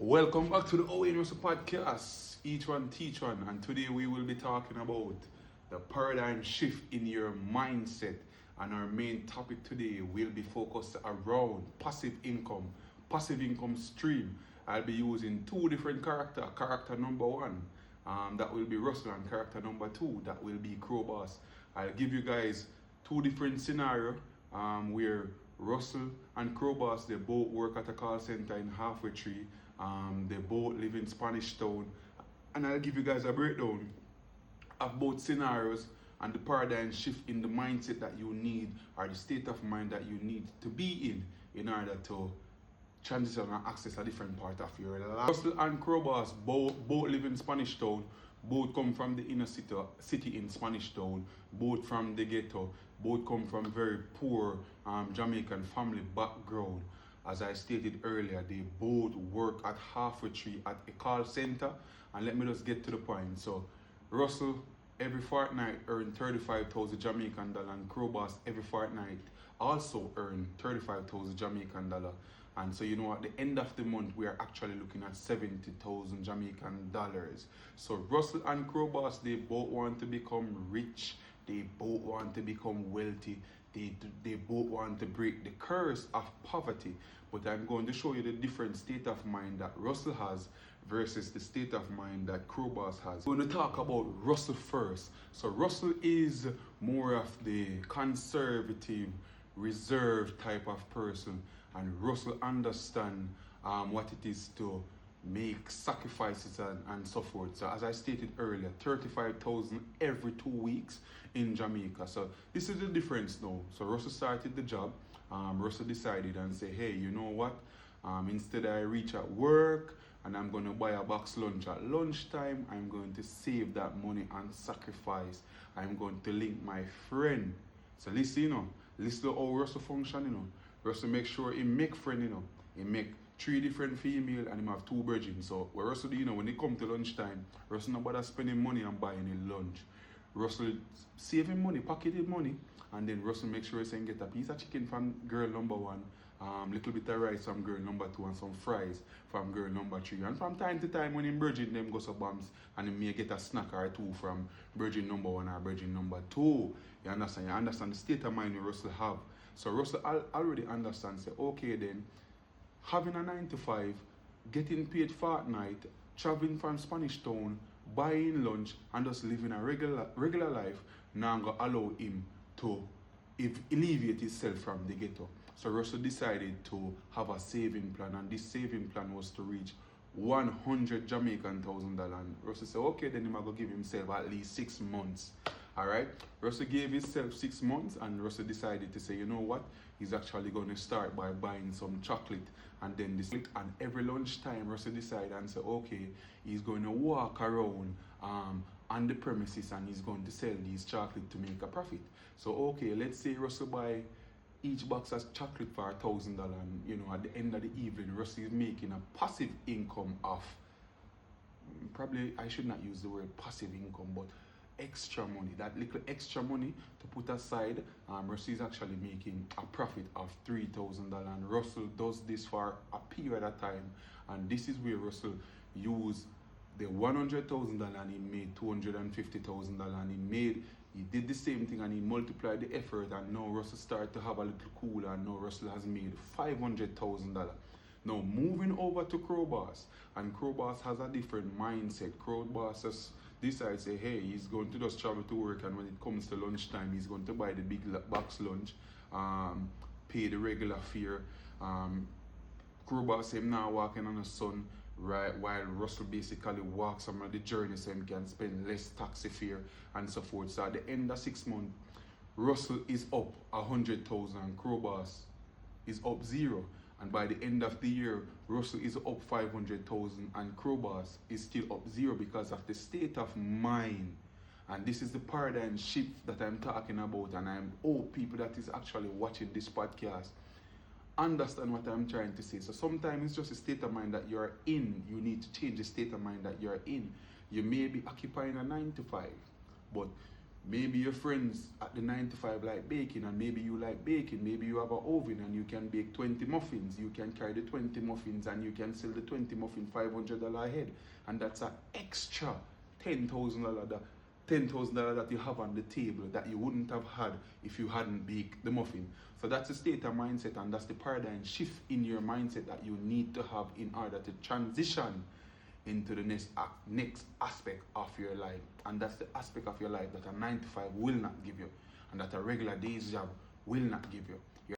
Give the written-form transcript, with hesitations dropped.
Welcome back to the Owen Russell podcast. Each one teach one, and today we will be talking about the paradigm shift in your mindset. And our main topic today will be focused around passive income stream. I'll be using two different characters. Character number one, that will be Russell, and character number two, that will be Crowboss. I'll give you guys two different scenarios where Russell and Crowboss, they both work at a call center in Halfway Tree. They both live in Spanish Town. And I'll give you guys a breakdown of both scenarios and the paradigm shift in the mindset that you need, or the state of mind that you need to be in order to transition and access a different part of your life. Russell and Crowboss both live in Spanish Town. Both come from the inner city in Spanish Town. Both from the ghetto. Both come from very poor Jamaican family background. As I stated earlier, they both work at Halfway Tree at a call center. And let me just get to the point. So Russell every fortnight earn 35,000 Jamaican dollar, and Crowboss every fortnight also earn 35,000 Jamaican dollar. And so at the end of the month we are actually looking at 70,000 Jamaican dollars. So Russell and Crowboss, they both want to become rich. They both want to become wealthy. They both want to break the curse of poverty. But I'm going to show you the different state of mind that Russell has versus the state of mind that Crowboss has. We're going to talk about Russell first. So Russell is more of the conservative, reserved type of person, and Russell understands what it is to make sacrifices and so forth. So as I stated earlier, 35,000 every 2 weeks in Jamaica. So this is the difference now. So Russell started the job. Russell decided and say, hey, you know what? Instead I reach at work and I'm going to buy a box lunch at lunchtime, I'm going to save that money and sacrifice. I'm going to link my friend. So listen, listen to how Russell function, Russell make sure he make friend, he make 3 different female and him have 2 virgins. So what Russell do, when they come to lunchtime, Russell not bother spending money and buying a lunch. Russell saving money, pocketed money, and then Russell make sure he get a piece of chicken from girl number 1, little bit of rice from girl number 2, and some fries from girl number 3. And from time to time when him virgin them go to bombs, and he may get a snack or 2 from virgin number 1 or virgin number 2. You understand? You understand the state of mind Russell have. So Russell already understands, say, okay then, having a 9 to 5, getting paid fortnight, traveling from Spanish Town, buying lunch, and just living a regular life, now I'm going to allow him to alleviate himself from the ghetto. So Russell decided to have a saving plan, and this saving plan was to reach 100 Jamaican thousand dollars. And Russell said, okay, then he's going to give himself at least 6 months. Alright, Russell gave himself 6 months, and Russell decided to say, you know what, he's actually going to start by buying some chocolate, and then this, and every lunchtime Russell decided and said, okay, he's going to walk around on the premises and he's going to sell these chocolate to make a profit. So okay, let's say Russell buy each box of chocolate for $1,000, and at the end of the evening Russell is making a passive income of, probably I should not use the word passive income, but extra money, that little extra money to put aside. Russell is actually making a profit of $3,000, and Russell does this for a period of time, and this is where Russell used the $100,000 and he made $250,000, and he did the same thing and he multiplied the effort, and now Russell started to have a little cooler, and now Russell has made $500,000. Now moving over to Crowboss, and Crowboss has a different mindset. Crowboss just decides, say, hey, he's going to just travel to work, and when it comes to lunchtime, he's going to buy the big box lunch, pay the regular fare. Crowboss him now walking on the sun, right, while Russell basically walks some of the journey so he can spend less taxi fare and so forth. So at the end of 6 months, Russell is up 100,000 and Crowboss is up 0. And by the end of the year, Russell is up 500,000 and Crowboss is still up 0 because of the state of mind. And this is the paradigm shift that I'm talking about, and I hope people that is actually watching this podcast understand what I'm trying to say. So sometimes it's just a state of mind that you're in. You need to change the state of mind that you're in. You may be occupying a 9 to 5, but Maybe your friends at the 9 to 5 like baking, and maybe you like baking. Maybe you have an oven and you can bake 20 muffins. You can carry the 20 muffins and you can sell the 20 muffins $500 a head. And that's an extra $10,000 that you have on the table that you wouldn't have had if you hadn't baked the muffin. So that's the state of mindset, and that's the paradigm shift in your mindset that you need to have in order to transition into the next aspect of your life. And that's the aspect of your life that a 9 to 5 will not give you, and that a regular day's job will not give you.